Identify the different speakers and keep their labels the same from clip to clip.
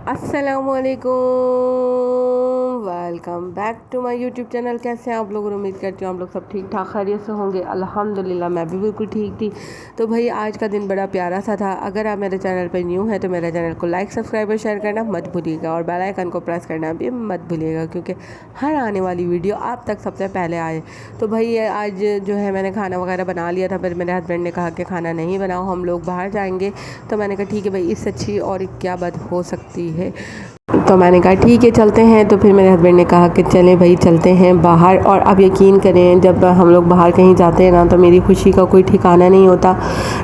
Speaker 1: अस्सलामुअलैकुम, welcome back to my YouTube channel. कैसे हैं आप लोग? उम्मीद करती हूँ आप लोग सब ठीक ठाक खैरियत से होंगे। अल्हम्दुलिल्लाह मैं भी बिल्कुल ठीक थी। तो भाई आज का दिन बड़ा प्यारा सा था। अगर आप मेरे चैनल पर न्यू हैं तो मेरे चैनल को लाइक सब्सक्राइब और शेयर करना मत भूलिएगा और बेल आइकन को प्रेस करना भी मत भूलिएगा, क्योंकि हर आने वाली वीडियो आप तक सबसे पहले आए। तो भाई आज जो है मैंने खाना वगैरह बना लिया था, पर मेरे हस्बैंड ने कहा कि खाना नहीं बनाओ, हम लोग बाहर जाएंगे। तो मैंने कहा ठीक है भाई, इससे अच्छी और क्या बात हो सकती है। तो मैंने कहा ठीक है चलते हैं। तो फिर मेरे हस्बैंड ने कहा कि चलें भाई चलते हैं बाहर। और अब यकीन करें, जब हम लोग बाहर कहीं जाते हैं ना तो मेरी खुशी का कोई ठिकाना नहीं होता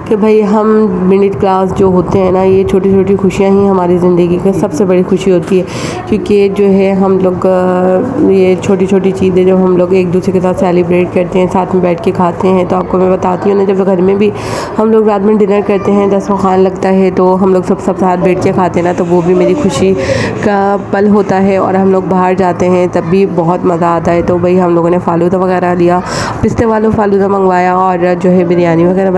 Speaker 1: कि भाई हम मिडिल क्लास जो होते हैं ना, ये छोटी छोटी खुशियाँ ही हमारी ज़िंदगी की सबसे बड़ी खुशी होती है। क्योंकि जो है हम लोग ये छोटी छोटी चीज़ें जो हम लोग एक दूसरे के साथ सेलिब्रेट करते हैं, साथ में बैठ के खाते हैं। तो आपको मैं बताती हूँ ना, जब घर में भी हम लोग रात में डिनर करते हैं, दस्तरखान लगता है तो हम लोग सब साथ बैठ के खाते हैं ना, तो वो भी मेरी खुशी का पल होता है। और हम लोग बाहर जाते हैं तब भी बहुत मज़ा आता है। तो भाई हम लोगों ने फ़ालूदा वगैरह लिया, पिस्ते वालों फ़ालूदा मंगवाया और जो है बिरयानी वगैरह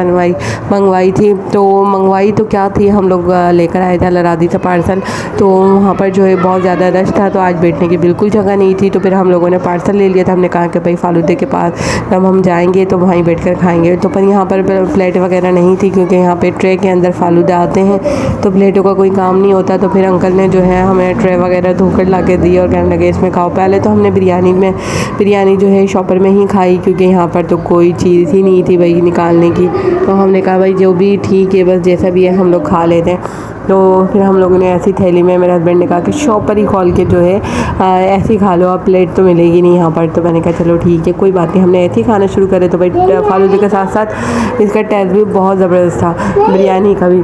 Speaker 1: मंगवाई थी। तो मंगवाई तो क्या थी, हम लोग लेकर आए थे अल-रादी से पार्सल। तो वहाँ पर जो है बहुत ज़्यादा रश था, तो आज बैठने की बिल्कुल जगह नहीं थी। तो फिर हम लोगों ने पार्सल ले लिया था। हमने कहा कि भाई फ़ालूदे के पास जब हम जाएंगे तो वहीं बैठ कर खाएँगे। तो पर यहाँ पर प्लेट वगैरह नहीं थी, क्योंकि यहाँ पर ट्रे के अंदर फ़ालूदा आते हैं तो प्लेटों का कोई काम नहीं होता। तो फिर अंकल ने जो है हमें ट्रे वगैरह धोकर ला के दी और कहने लगे इसमें खाओ। पहले तो हमने बिरयानी जो है शॉपर में ही खाई, क्योंकि यहाँ पर तो कोई चीज़ ही नहीं थी भाई निकालने की। तो हमने कहा भाई जो भी ठीक है, बस जैसा भी है हम लोग खा लेते हैं। तो फिर हम लोगों ने ऐसी थैली में, मेरे हस्बैंड ने कहा कि शॉपर ही खोल के जो है ऐसे ही खा लो, अब प्लेट तो मिलेगी नहीं यहाँ पर। तो मैंने कहा चलो ठीक है कोई बात नहीं, हमने ऐसे ही खाना शुरू करे। तो भाई फालूदे के साथ साथ इसका टेस्ट भी बहुत ज़बरदस्त था, बिरयानी का भी।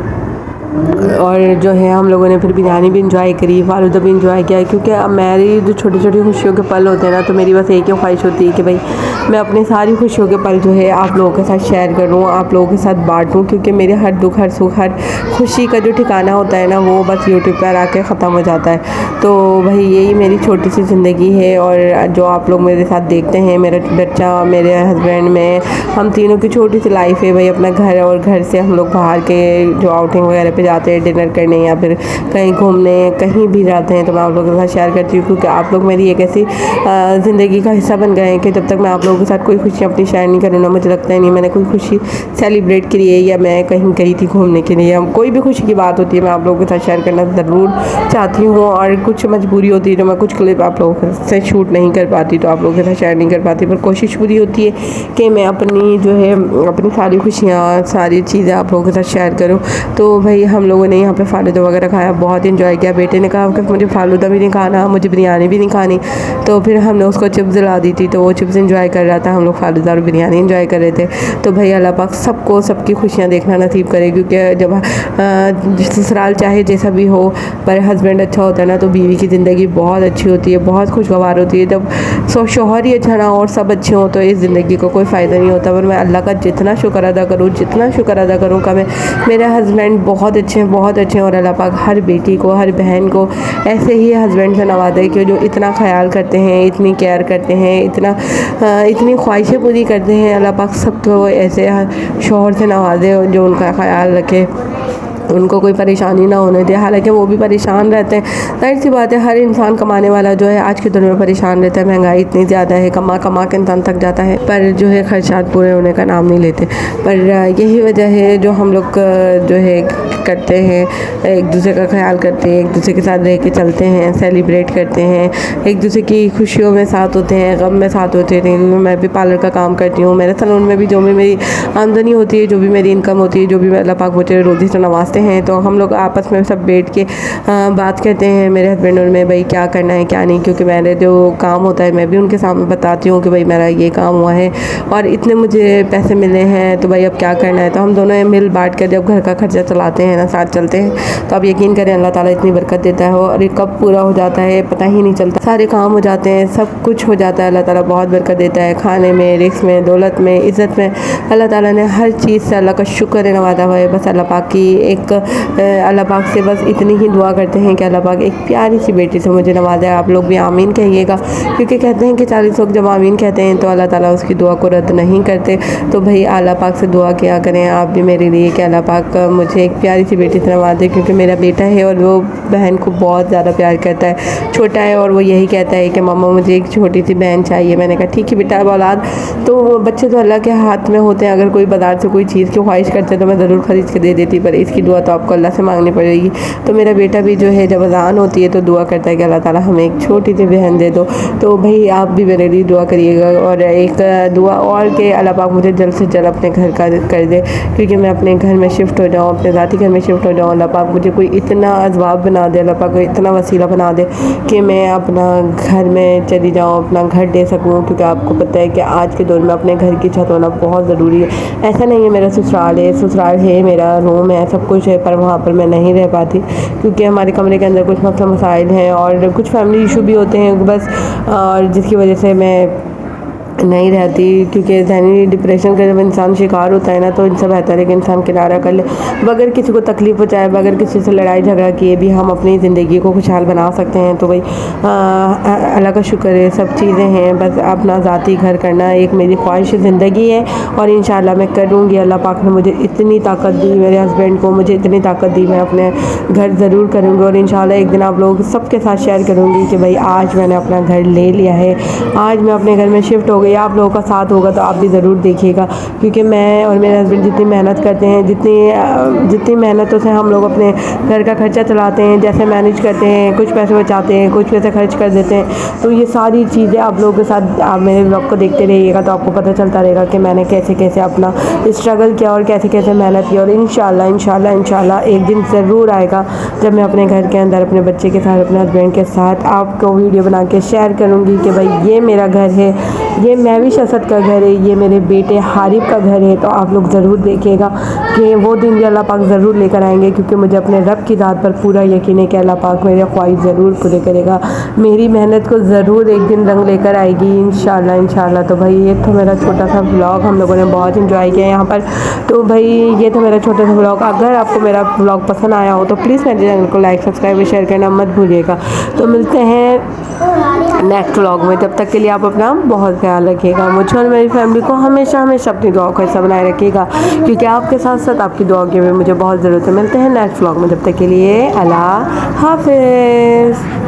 Speaker 1: और जो है हम लोगों ने फिर बिरयानी भी इंजॉय करी, फालूदा भी इंजॉय किया। क्योंकि अब मेरी जो छोटी छोटी खुशियों के पल होते हैं ना, तो मेरी बस एक ही ख्वाहिश होती है कि भाई मैं अपनी सारी खुशियों के पल जो है आप लोगों के साथ शेयर करूँ, आप लोगों के साथ बांटूँ। क्योंकि मेरे हर दुख, हर सुख, हर खुशी का जो ठिकाना होता है ना, वो बस यूट्यूब पर आके ख़त्म हो जाता है। तो भाई यही मेरी छोटी सी ज़िंदगी है। और जो आप लोग मेरे साथ देखते हैं, मेरा बच्चा, मेरे हस्बैंड, मैं, हम तीनों की छोटी सी लाइफ है भाई। अपना घर और घर से हम लोग बाहर के जो आउटिंग वगैरह पे जाते हैं डिनर करने या फिर कहीं घूमने, कहीं भी जाते हैं तो मैं आप लोगों के साथ शेयर करती हूँ। क्योंकि आप लोग मेरी एक ऐसी ज़िंदगी का हिस्सा बन गए हैं कि जब तक मैं आप लोगों के साथ कोई खुशी अपनी शेयर नहीं करूँ ना, मुझे लगता ही नहीं मैंने कोई खुशी सेलिब्रेट करी है या मैं कहीं गई थी घूमने के लिए। कोई भी खुशी की बात होती है मैं आप लोगों के साथ शेयर करना ज़रूर चाहती हूँ। और कुछ मजबूरी होती है जो मैं कुछ क्लिप आप लोगों से शूट नहीं कर पाती, तो आप लोगों के साथ शेयर नहीं कर पाती। पर कोशिश पूरी होती है कि मैं अपनी जो है अपनी सारी खुशियाँ, सारी चीज़ें आप लोगों के साथ शेयर करूँ। तो भाई हम लोगों ने यहाँ पे फ़ालूदा वगैरह खाया, बहुत इंजॉय किया। बेटे ने कहा कि मुझे फ़ालूदा भी नहीं खाना, मुझे बिरयानी भी नहीं खानी। तो फिर हमने उसको चिप्स दिला दी थी, तो वो चिप्स इंजॉय कर रहा था, हम लोग फ़ालूदा और बिरयानी इंजॉय कर रहे थे। तो भाई अल्लाह पाक सबको सबकी खुशियाँ देखना नसीब करे। क्योंकि जब ससुराल चाहे जैसा भी हो, पर हस्बैंड अच्छा होता है ना, तो बीवी की ज़िंदगी बहुत अच्छी होती है, बहुत खुशगवार होती है। जब शौहर ही अच्छा ना और सब अच्छे हों तो इस ज़िंदगी को कोई फ़ायदा नहीं होता। पर मैं अल्लाह का जितना शुक्र अदा करूँ, जितना शुक्र अदा करूँ का मेरे हस्बैंड बहुत अच्छे हैं, बहुत अच्छे हैं। और अल्लाह पाक हर बेटी को, हर बहन को ऐसे ही हस्बैंड से नवाजे कि जो इतना ख्याल करते हैं, इतनी केयर करते हैं, इतनी ख्वाहिशें पूरी करते हैं। अल्लाह पाक सबको ऐसे शौहर से नवाजे जो उनका ख्याल रखे, उनको कोई परेशानी ना होने दे। हालांकि वो भी परेशान रहते हैं, जाहिर सी बात है, हर इंसान कमाने वाला जो है आज के दौर में परेशान रहता है। महंगाई इतनी ज़्यादा है, कमा कमा के इंसान थक जाता है, पर जो है खर्चात पूरे होने का नाम नहीं लेते। पर यही वजह है जो हम लोग जो है करते हैं, एक दूसरे का ख्याल करते हैं, एक दूसरे के साथ रह के चलते हैं, सेलिब्रेट करते हैं, एक दूसरे की खुशियों में साथ होते हैं, गम में साथ होते हैं। क्योंकि मैं भी पार्लर का काम करती हूँ, मेरे सैलून में भी जो भी मेरी आमदनी होती है, जो भी मेरी इनकम होती है, जो भी अल्लाह पाक मुझे रोज़ी से नवाजते हैं, तो हम लोग आपस में सब बैठ के बात करते हैं, मेरे हस्बैंड और मैं, भाई क्या करना है क्या नहीं। क्योंकि मेरे जो काम होता है मैं भी उनके सामने बताती हूँ कि भाई मेरा ये काम हुआ है और इतने मुझे पैसे मिले हैं, तो भाई अब क्या करना है। तो हम दोनों मिल बांट कर जब घर का खर्चा चलाते हैं ना, साथ चलते हैं, तो अब यकीन करें अल्लाह ताला इतनी बरकत देता है और ये कब पूरा हो जाता है पता ही नहीं चलता। सारे काम हो जाते हैं, सब कुछ हो जाता है, अल्लाह ताला बहुत बरकत देता है, खाने में, रिस्क में, दौलत में, इज़्ज़त में। अल्लाह ताला ने हर चीज़ से अल्लाह का शुक्र नवाजा हुआ है। बस अल्लाह पाक की एक अल्लाह पाक से बस इतनी ही दुआ करते हैं कि अल्लाह पाक एक प्यारी सी बेटी से मुझे नवाज़े। आप लोग भी आमीन कहिएगा, क्योंकि कहते हैं कि 40 लोग जब आमीन कहते हैं तो अल्लाह ताला उसकी दुआ को रद्द नहीं करते। तो भाई अल्लाह पाक से दुआ किया करें आप भी मेरे लिए कि अल्लाह पाक मुझे एक प्यारी सी बेटी से नवाज़े, क्योंकि मेरा बेटा है और वो बहन को बहुत ज़्यादा प्यार करता है। छोटा है और वो यही कहता है कि मम्मा मुझे एक छोटी सी बहन चाहिए। मैंने कहा ठीक है बेटा, औलाद तो बच्चे तो अल्लाह के हाथ में होते हैं। अगर कोई बाज़ार से कोई चीज़ की ख्वाहिश करते हैं तो मैं ज़रूर ख़रीद के दे देती, पर इसकी दुआ तो आपको अल्लाह से मांगनी पड़ेगी। तो मेरा बेटा भी जो है जब अज़ान होती है तो दुआ करता है कि अल्लाह ताला हमें एक छोटी सी बहन दे दो। तो भाई आप भी मेरे लिए दुआ करिएगा, और एक दुआ और कि अल्लाह पाक मुझे जल्द से जल्द अपने घर का कर दे, क्योंकि मैं अपने घर में शिफ्ट हो जाऊँ, अपने ज़ाती घर में शिफ्ट हो जाऊँ। अल्लाह पाक मुझे कोई इतना असबाब बना दे, अल्लाह पाक कोई इतना वसीला बना दे कि मैं अपना घर में चली जाऊँ, अपना घर दे सकूँ। क्योंकि आपको पता है कि आज के दौर में अपने घर की छत होना बहुत ज़रूरी है। ऐसा नहीं है मेरा ससुराल है, ससुराल है, मेरा रूम है, सब कुछ है, पर वहाँ पर मैं नहीं रह पाती क्योंकि हमारे कमरे के अंदर कुछ मसला मसाइल हैं और कुछ फैमिली इशू भी होते हैं बस, और जिसकी वजह से मैं नहीं रहती। क्योंकि ज़हनी डिप्रेशन का जब इंसान शिकार होता है ना, तो इनसे बेहतर है कि इंसान किनारा कर ले, बगैर किसी को तकलीफ़ पहुँचाए, बगैर किसी से लड़ाई झगड़ा किए भी हम अपनी ज़िंदगी को खुशहाल बना सकते हैं। तो भाई अल्लाह का शुक्र है, सब चीज़ें हैं, बस अपना ज़ाती घर करना एक मेरी ख्वाहिश ज़िंदगी है और इंशाल्लाह मैं करूँगी। अल्लाह पाक ने मुझे इतनी ताकत दी, मेरे हस्बैंड को मुझे इतनी ताकत दी, मैं अपने घर ज़रूर करूँगी और इंशाल्लाह एक दिन आप लोग सबके साथ शेयर करूँगी कि भाई आज मैंने अपना घर ले लिया है, आज मैं अपने घर में शिफ्ट हो गई। आप लोगों का साथ होगा तो आप भी ज़रूर देखिएगा, क्योंकि मैं और मेरे हस्बैंड जितनी मेहनत करते हैं, जितनी मेहनतों से हम लोग अपने घर का खर्चा चलाते हैं, जैसे मैनेज करते हैं, कुछ पैसे बचाते हैं, कुछ पैसे खर्च कर देते हैं। तो ये सारी चीज़ें आप लोगों के साथ, आप मेरे ब्लॉग को देखते रहिएगा तो आपको पता चलता रहेगा कि मैंने कैसे कैसे अपना स्ट्रगल किया और कैसे कैसे मेहनत की। और इंशाल्लाह इंशाल्लाह इंशाल्लाह एक दिन ज़रूर आएगा जब मैं अपने घर के अंदर अपने बच्चे के साथ, अपने हस्बैंड के साथ आपको वीडियो बना के शेयर करूँगी कि भाई ये मेरा घर है, ये महविश असद का घर है, ये मेरे बेटे हारिब का घर है। तो आप लोग ज़रूर देखिएगा कि वो दिन भी अल्लाह पाक ज़रूर लेकर आएंगे, क्योंकि मुझे अपने रब की ज़ात पर पूरा यकीन है कि अल्लाह पाक मेरे ख्वाहिश ज़रूर पूरे करेगा, मेरी मेहनत को ज़रूर एक दिन रंग लेकर आएगी इंशाल्लाह इंशाल्लाह। तो भाई ये तो मेरा छोटा सा व्लॉग, हम लोगों ने बहुत इंजॉय किया यहाँ पर। तो भाई ये तो मेरा छोटा सा व्लॉग, अगर आपको मेरा व्लॉग पसंद आया हो तो प्लीज़ मेरे चैनल को लाइक सब्सक्राइब और शेयर करना मत भूलिएगा। तो मिलते हैं नेक्स्ट व्लॉग में, तब तक के लिए आप अपना बहुत ख्याल रखिएगा। मुझे और मेरी फैमिली को हमेशा हमेशा अपनी दुआओं का हिस्सा बनाए रखिएगा, क्योंकि आपके साथ साथ आपकी दुआओं की भी मुझे बहुत ज़रूरत है। मिलते हैं नेक्स्ट व्लॉग में, तब तक के लिए अल्लाह हाफ़िज़।